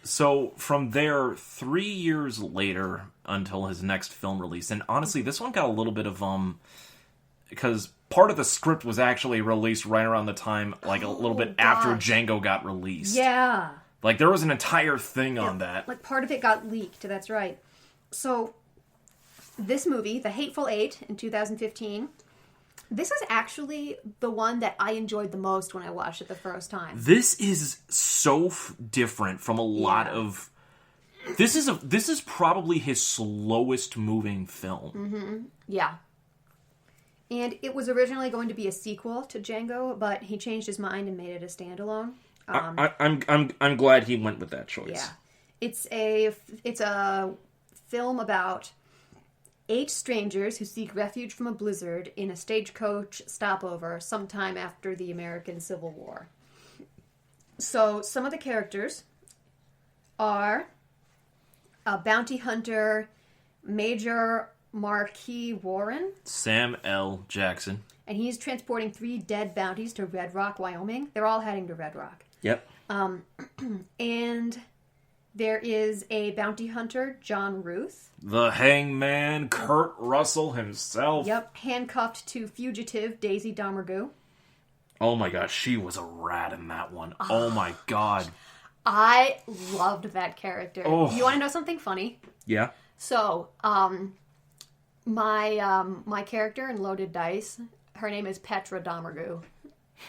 So from there, 3 years later until his next film release, and honestly, this one got a little bit of because part of the script was actually released right around the time, like a little bit after Django got released. Yeah. Like there was an entire thing on that. Like part of it got leaked. That's right. So this movie, The Hateful Eight, in 2015. This is actually the one that I enjoyed the most when I watched it the first time. This is so different from a lot of... This is probably his slowest moving film. Yeah. And it was originally going to be a sequel to Django, but he changed his mind and made it a standalone. I'm glad he went with that choice. Yeah. It's a film about 8 strangers who seek refuge from a blizzard in a stagecoach stopover sometime after the American Civil War. So some of the characters are a bounty hunter, Major Marquis Warren. Sam L. Jackson. And he's transporting 3 dead bounties to Red Rock, Wyoming. They're all heading to Red Rock. Yep. And there is a bounty hunter, John Ruth. The hangman, Kurt Russell himself. Yep, handcuffed to fugitive Daisy Domergue. Oh my gosh, she was a rat in that one. Oh my god. I loved that character. Oh. You want to know something funny? Yeah. So, my character in Loaded Dice, her name is Petra Domergue.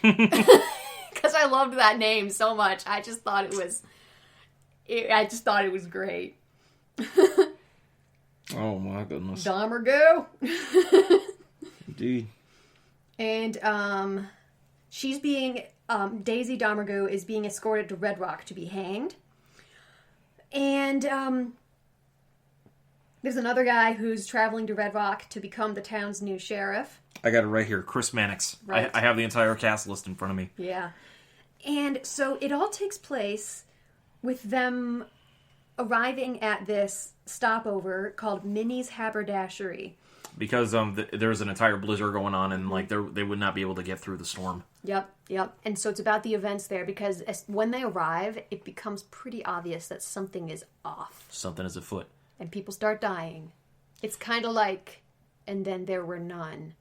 Because I loved that name so much. I just thought it was great. Oh my goodness. Domergue. Indeed. And she's being Daisy Domergue is being escorted to Red Rock to be hanged. And there's another guy who's traveling to Red Rock to become the town's new sheriff. I got it right here. Chris Mannix. Right. I have the entire cast list in front of me. Yeah. And so it all takes place with them arriving at this stopover called Minnie's Haberdashery. Because there's an entire blizzard going on, and like they would not be able to get through the storm. Yep. And so it's about the events there, because when they arrive, it becomes pretty obvious that something is off. Something is afoot. And people start dying. It's kind of like, and then there were none.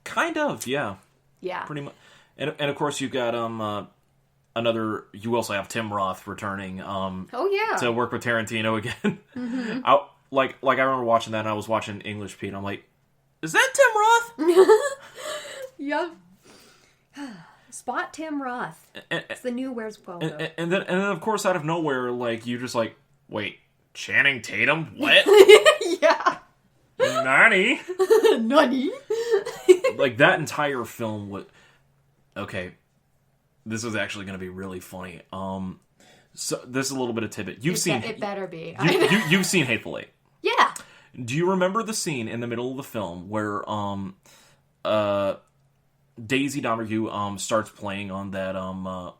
Kind of, yeah. Yeah. Pretty much. And of course you've got you also have Tim Roth returning to work with Tarantino again. Mm-hmm. I remember watching that, and I was watching English Pete, and I'm like, is that Tim Roth? Yep. Spot Tim Roth. It's the new Where's Waldo. And then of course out of nowhere, like, you just like, wait, Channing Tatum? What? Yeah. Nani? Nani? Like, that entire film was... Okay, this is actually going to be really funny. So this is a little bit of tidbit. It better be. You've seen Hateful Eight. Yeah. Do you remember the scene in the middle of the film where Daisy Domergue starts playing on that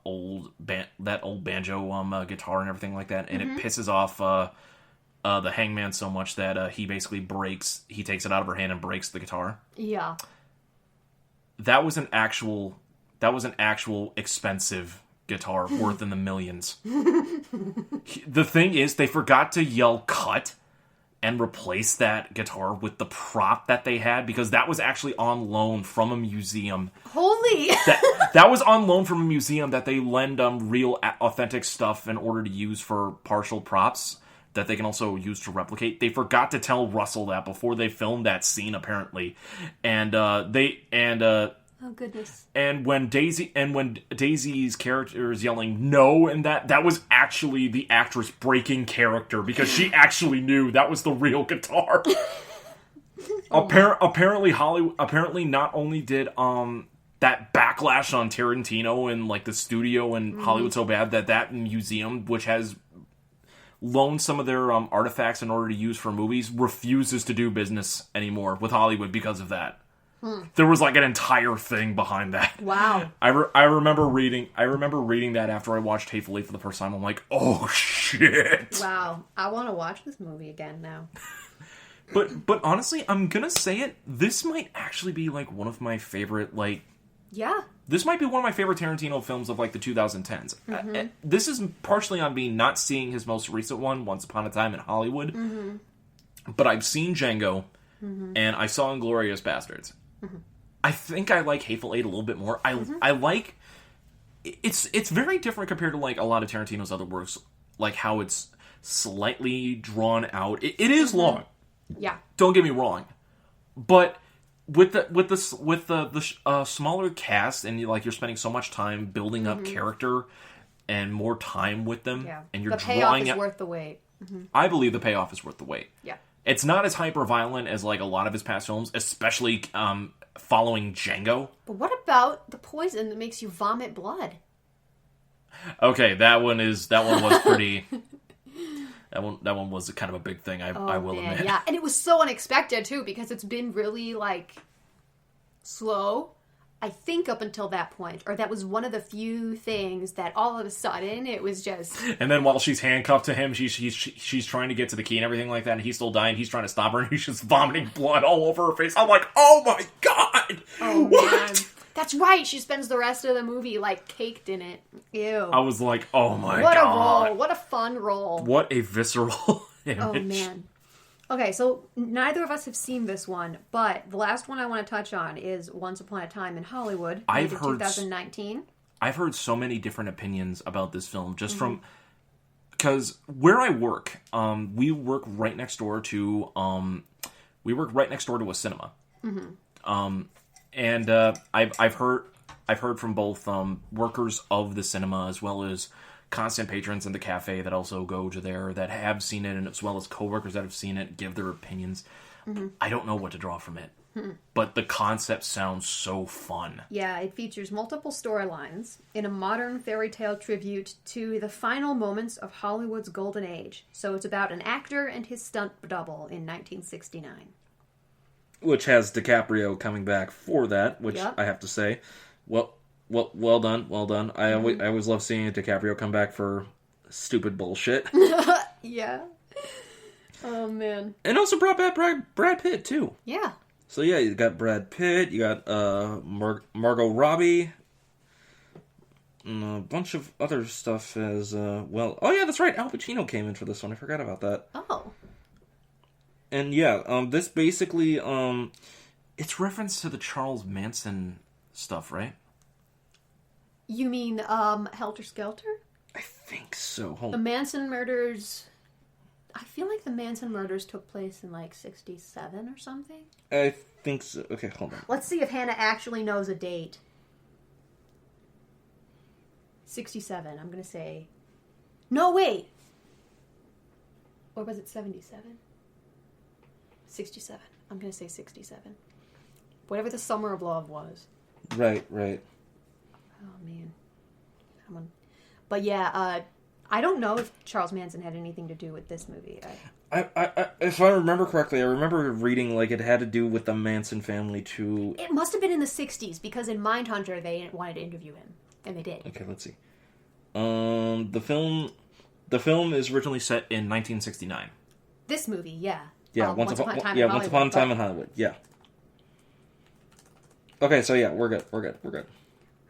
old banjo guitar and everything like that, and it pisses off the hangman so much that he basically takes it out of her hand and breaks the guitar? Yeah. That was an actual expensive guitar worth in the millions. The thing is, they forgot to yell cut and replace that guitar with the prop that they had, because that was actually on loan from a museum. Holy! that was on loan from a museum that they lend real authentic stuff in order to use for partial props that they can also use to replicate. They forgot to tell Russell that before they filmed that scene, apparently. Oh goodness! And when Daisy's character is yelling no, and that was actually the actress breaking character, because she actually knew that was the real guitar. Apparently not only did that backlash on Tarantino and like the studio and Hollywood so bad that museum, which has loaned some of their artifacts in order to use for movies, refuses to do business anymore with Hollywood because of that. There was like an entire thing behind that. Wow. I remember reading that after I watched Hateful Eight for the first time. I'm like, oh shit. Wow. I want to watch this movie again now. But honestly, I'm gonna say it. This might actually be like one of my favorite This might be one of my favorite Tarantino films of like the 2010s. Mm-hmm. This is partially on me not seeing his most recent one, Once Upon a Time in Hollywood. Mm-hmm. But I've seen Django, and I saw Inglourious Bastards. Mm-hmm. I think I like Hateful Eight a little bit more. I like... It's very different compared to like a lot of Tarantino's other works, like how it's slightly drawn out. It is long. Yeah. Don't get me wrong. But... With the smaller cast, and you're spending so much time building up character and more time with them, and you're the payoff is worth the wait. Mm-hmm. I believe the payoff is worth the wait. Yeah, it's not as hyper violent as like a lot of his past films, especially following Django. But what about the poison that makes you vomit blood? Okay, that one was pretty. That one was kind of a big thing, I will admit. Yeah, and it was so unexpected, too, because it's been really, like, slow, I think, up until that point. Or that was one of the few things that all of a sudden, it was just... And then while she's handcuffed to him, she's trying to get to the key and everything like that, and he's still dying, he's trying to stop her, and he's just vomiting blood all over her face. I'm like, oh my god! Oh, what? Man. That's right, she spends the rest of the movie, like, caked in it. Ew. I was like, oh my god. What a role. What a fun role. What a visceral image. Oh, man. Okay, so neither of us have seen this one, but the last one I want to touch on is Once Upon a Time in Hollywood, made in 2019. I've heard so many different opinions about this film, just from... Because where I work, we work right next door to a cinema. Mm-hmm. And I've heard from both workers of the cinema as well as constant patrons in the cafe that also go to there that have seen it, and as well as coworkers that have seen it give their opinions. Mm-hmm. I don't know what to draw from it, but the concept sounds so fun. Yeah, it features multiple storylines in a modern fairy tale tribute to the final moments of Hollywood's golden age. So it's about an actor and his stunt double in 1969. Which has DiCaprio coming back for that, which I have to say, well done. I always love seeing DiCaprio come back for stupid bullshit. Yeah. Oh, man. And also brought back Brad Pitt, too. Yeah. So, yeah, you got Brad Pitt, you got Margot Robbie, and a bunch of other stuff as well. Oh, yeah, that's right. Al Pacino came in for this one. I forgot about that. Oh. And, yeah, this basically, it's reference to the Charles Manson stuff, right? You mean, Helter Skelter? I think so. Hold The on. Manson murders... I feel like the Manson murders took place in, like, 67 or something. I think so. Okay, hold on. Let's see if Hannah actually knows a date. 67, I'm going to say... No, wait! Or was it 77? 67. I'm going to say 67. Whatever the Summer of Love was. Right. Oh, man. But yeah, I don't know if Charles Manson had anything to do with this movie. I if I remember correctly, I remember reading like it had to do with the Manson family too. It must have been in the 60s, because in Mindhunter they wanted to interview him. And they did. Okay, let's see. The film is originally set in 1969. This movie, yeah. Yeah, Once Upon a Time in Hollywood. Yeah. Okay, so yeah, we're good.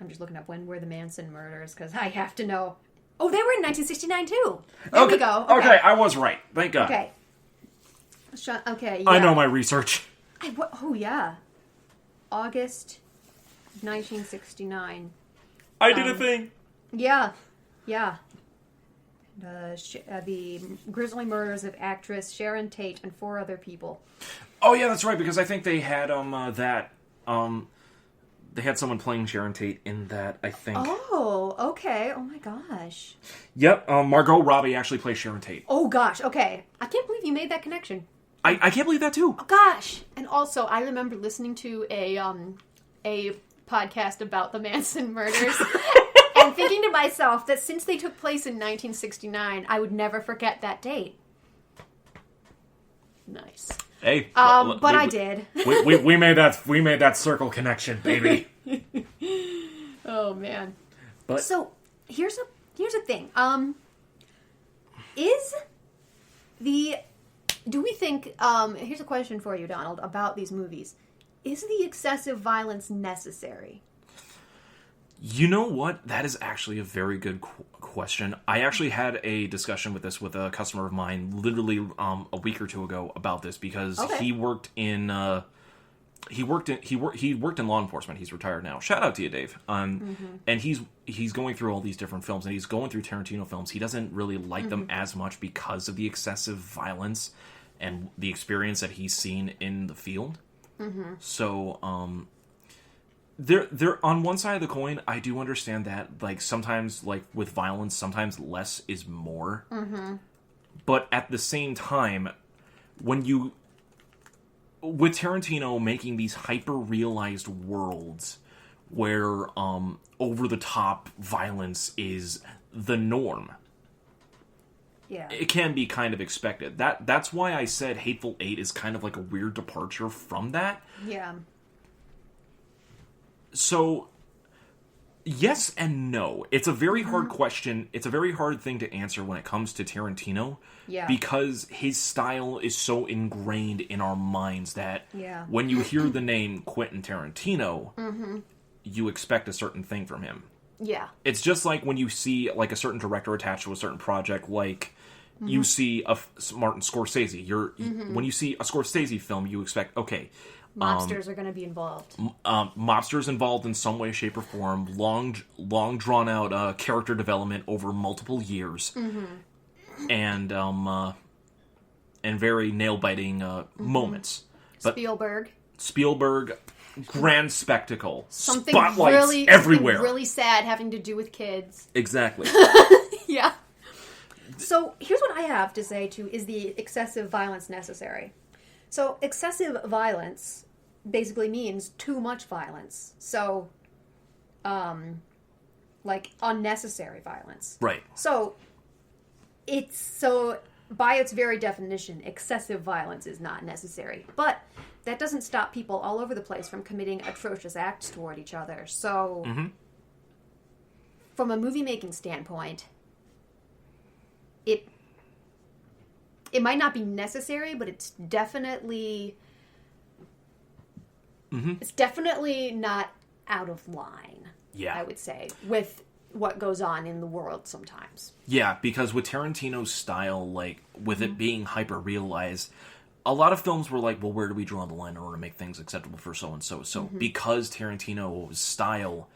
I'm just looking up when were the Manson murders, because I have to know. Oh, they were in 1969 too. There we go. Okay, I was right. Thank God. Okay. Okay. Yeah. I know my research. Oh yeah. August 1969. I did a thing. Yeah. The grisly murders of actress Sharon Tate and 4 other people. Oh yeah, that's right. Because I think they had they had someone playing Sharon Tate in that. I think. Oh, okay. Oh my gosh. Yep. Margot Robbie actually plays Sharon Tate. Oh gosh. Okay. I can't believe you made that connection. I can't believe that too. Oh gosh. And also, I remember listening to a podcast about the Manson murders. And thinking to myself that since they took place in 1969, I would never forget that date. Nice. Hey, but I did. we made that circle connection, baby. Oh man. But so here's a thing. Do we think? Here's a question for you, Donald, about these movies. Is the excessive violence necessary? You know what? That is actually a very good question. I actually had a discussion with this with a customer of mine literally a week or two ago about this because he worked in law enforcement. He's retired now. Shout out to you, Dave. And he's going through all these different films and he's going through Tarantino films. He doesn't really like them as much because of the excessive violence and the experience that he's seen in the field. So They're on one side of the coin. I do understand that, like sometimes, like with violence, sometimes less is more. But at the same time, with Tarantino making these hyper-realized worlds where over-the-top violence is the norm, it can be kind of expected. That's why I said Hateful Eight is kind of like a weird departure from that. Yeah. So, yes and no. It's a very hard question. It's a very hard thing to answer when it comes to Tarantino. Yeah. Because his style is so ingrained in our minds that when you hear the name Quentin Tarantino, you expect a certain thing from him. Yeah. It's just like when you see like a certain director attached to a certain project, like you see a Martin Scorsese. When you see a Scorsese film, you expect, okay, mobsters are going to be involved. Mobsters involved in some way, shape, or form. Long drawn out character development over multiple years, and very nail biting moments. But Spielberg, grand spectacle, something spotlights really, everywhere. Something really sad having to do with kids. Exactly. Yeah. So here's what I have to say to: is the excessive violence necessary? So, excessive violence basically means too much violence. So, like, unnecessary violence. Right. So, by its very definition, excessive violence is not necessary. But that doesn't stop people all over the place from committing atrocious acts toward each other. So, from a movie-making standpoint, it might not be necessary, but it's definitely it's definitely not out of line. Yeah. I would say, with what goes on in the world sometimes. Yeah, because with Tarantino's style, like, with it being hyper-realized, a lot of films were like, well, where do we draw the line in order to make things acceptable for so-and-so? So, because Tarantino's style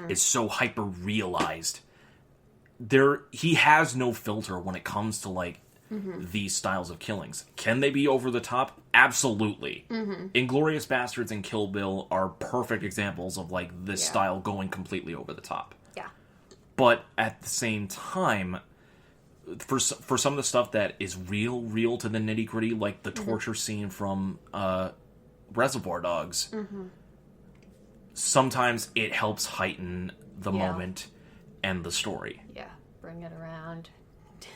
is so hyper-realized, he has no filter when it comes to, like, these styles of killings. Can they be over the top? Absolutely. Inglourious Bastards and Kill Bill are perfect examples of, like, this style going completely over the top. Yeah. But at the same time, for some of the stuff that is real to the nitty-gritty, like the torture scene from Reservoir Dogs, sometimes it helps heighten the moment and the story. Yeah, bring it around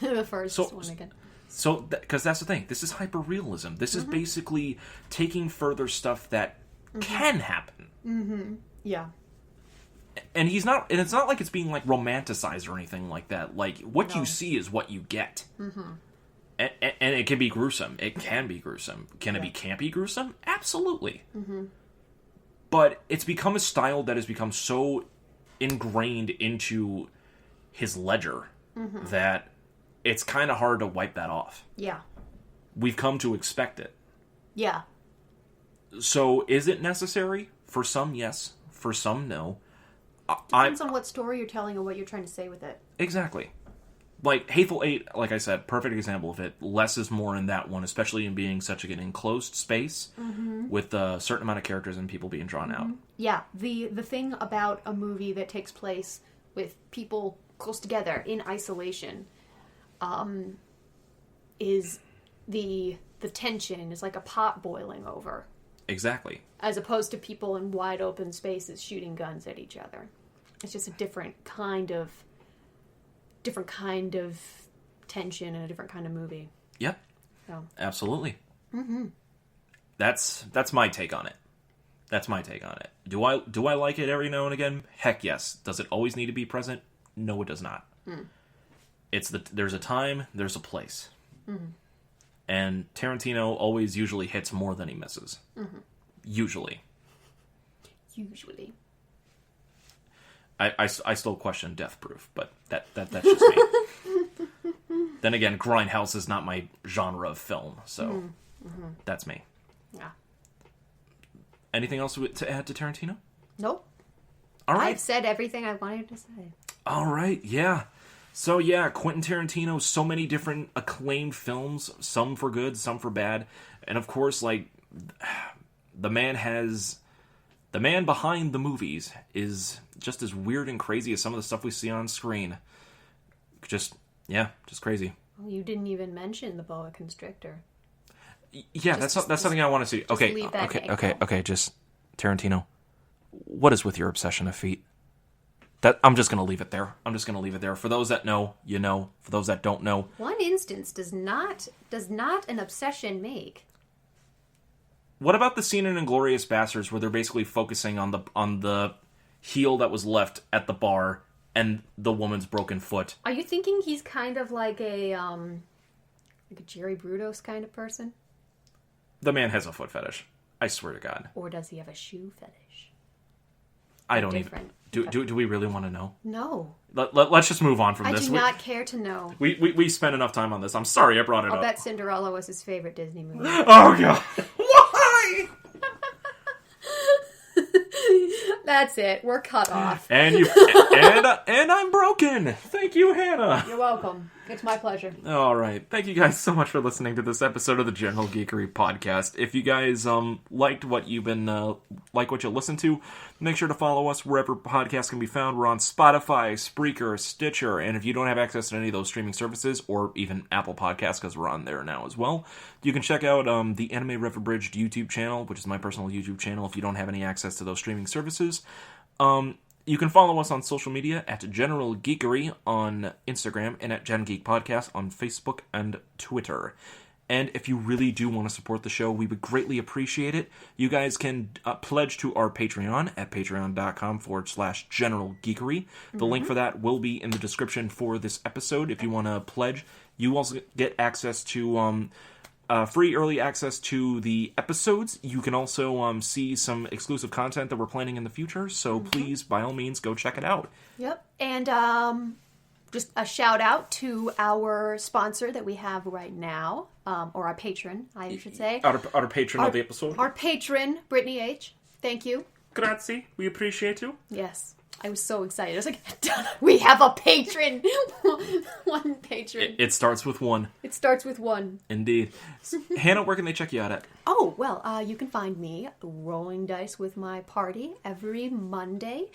to the first one again. So, because that's the thing. This is hyper-realism. This is basically taking further stuff that can happen. Yeah. And it's not like it's being, like, romanticized or anything like that. Like, what you see is what you get. And it can be gruesome. It can be gruesome. Can it be campy gruesome? Absolutely. But it's become a style that has become so ingrained into his ledger that it's kind of hard to wipe that off. Yeah. We've come to expect it. Yeah. So, is it necessary? For some, yes. For some, no. Depends on what story you're telling and what you're trying to say with it. Exactly. Like, Hateful Eight, like I said, perfect example of it. Less is more in that one, especially in being such an enclosed space with a certain amount of characters and people being drawn out. Yeah, the thing about a movie that takes place with people close together in isolation is the tension is like a pot boiling over. Exactly. As opposed to people in wide open spaces shooting guns at each other. It's just a different kind of tension and a different kind of movie. Yep. So. Absolutely. That's my take on it. That's my take on it. Do I like it every now and again? Heck yes. Does it always need to be present? No, it does not. There's a time, there's a place. And Tarantino always usually hits more than he misses. Usually. I still question Death Proof, but that's just me. Then again, Grindhouse is not my genre of film, so that's me. Yeah. Anything else to add to Tarantino? Nope. All right. I've said everything I wanted to say. All right, yeah. So yeah, Quentin Tarantino, so many different acclaimed films, some for good, some for bad. And of course, like, the man behind the movies is just as weird and crazy as some of the stuff we see on screen. Just crazy. Well, you didn't even mention the boa constrictor. Yeah, that's something I want to see. Okay, just Tarantino. What is with your obsession of feet? I'm just going to leave it there. For those that know, you know. For those that don't know, one instance does not an obsession make. What about the scene in Inglourious Bastards where they're basically focusing on the heel that was left at the bar and the woman's broken foot? Are you thinking he's kind of like a Jerry Brudos kind of person? The man has a foot fetish. I swear to God. Or does he have a shoe fetish? I don't even. Do we really want to know? No. Let's just move on from this. I do not care to know. We spent enough time on this. I'm sorry I brought it up. I'll bet Cinderella was his favorite Disney movie. Oh, God. Why? That's it. We're cut off. And I'm broken. Thank you, Hannah. You're welcome. It's my pleasure. All right. Thank you guys so much for listening to this episode of the General Geekery Podcast. If you guys liked what you've been what you listened to, make sure to follow us wherever podcasts can be found. We're on Spotify, Spreaker, Stitcher, and if you don't have access to any of those streaming services, or even Apple Podcasts, because we're on there now as well, you can check out the Anime River Bridge YouTube channel, which is my personal YouTube channel. If you don't have any access to those streaming services, you can follow us on social media at General Geekery on Instagram and at Gen Geek Podcast on Facebook and Twitter. And if you really do want to support the show, we would greatly appreciate it. You guys can pledge to our Patreon at patreon.com/General Geekery. The link for that will be in the description for this episode if you want to pledge. You also get access to free early access to the episodes. You can also see some exclusive content that we're planning in the future. So please, by all means, go check it out. Yep. And just a shout out to our sponsor that we have right now, or our patron, I should say. Our patron of the episode. Our patron, Brittany H. Thank you. Grazie. We appreciate you. Yes. I was so excited. I was like, we have a patron. One patron. It starts with one. It starts with one. Indeed. Hannah, where can they check you out at? Oh, well, you can find me rolling dice with my party every Monday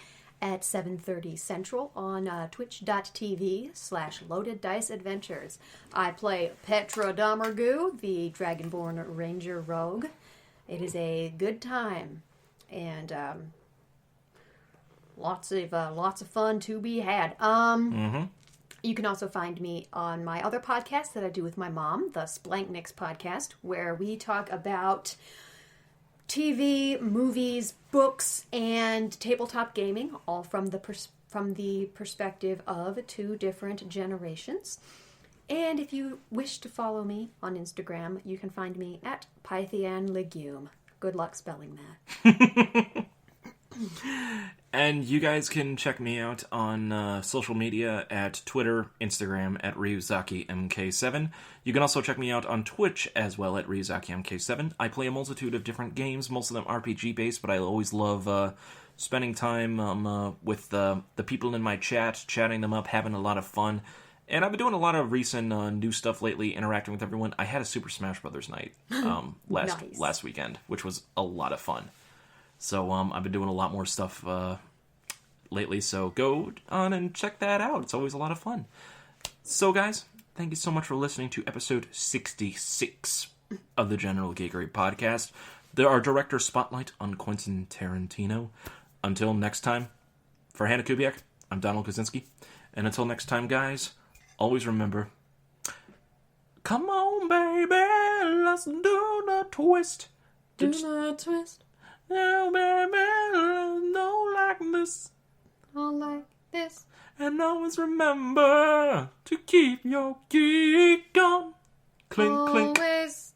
at 7:30 Central on twitch.tv/Loaded Dice Adventures. I play Petra Domergu, the Dragonborn Ranger Rogue. It is a good time, and lots of fun to be had. You can also find me on my other podcast that I do with my mom, the SPLANCHNIC podcast, where we talk about TV, movies, books, and tabletop gaming, all from the perspective of two different generations. And if you wish to follow me on Instagram, you can find me at Pythian Legume. Good luck spelling that. And you guys can check me out on social media at Twitter, Instagram at RyuzakiMK7. You can also check me out on Twitch as well at RyuzakiMK7. I play a multitude of different games, most of them RPG-based, but I always love spending time with the people in my chat, chatting them up, having a lot of fun. And I've been doing a lot of recent new stuff lately, interacting with everyone. I had a Super Smash Brothers night last weekend, which was a lot of fun. So I've been doing a lot more stuff lately, so go on and check that out. It's always a lot of fun. So guys, thank you so much for listening to episode 66 of the General Geekery podcast. There are director spotlight on Quentin Tarantino. Until next time, for Hannah Kubiak, I'm Donald Kozinski. And until next time, guys, always remember, come on, baby, let's do the twist. Do the twist. Now, baby, don't like this. Don't like this. And always remember to keep your geek on. Clink, clink. Always.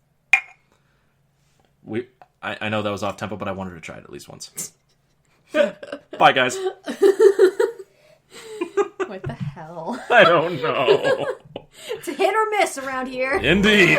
I know that was off tempo, but I wanted to try it at least once. Bye, guys. What the hell? I don't know. It's a hit or miss around here. Indeed.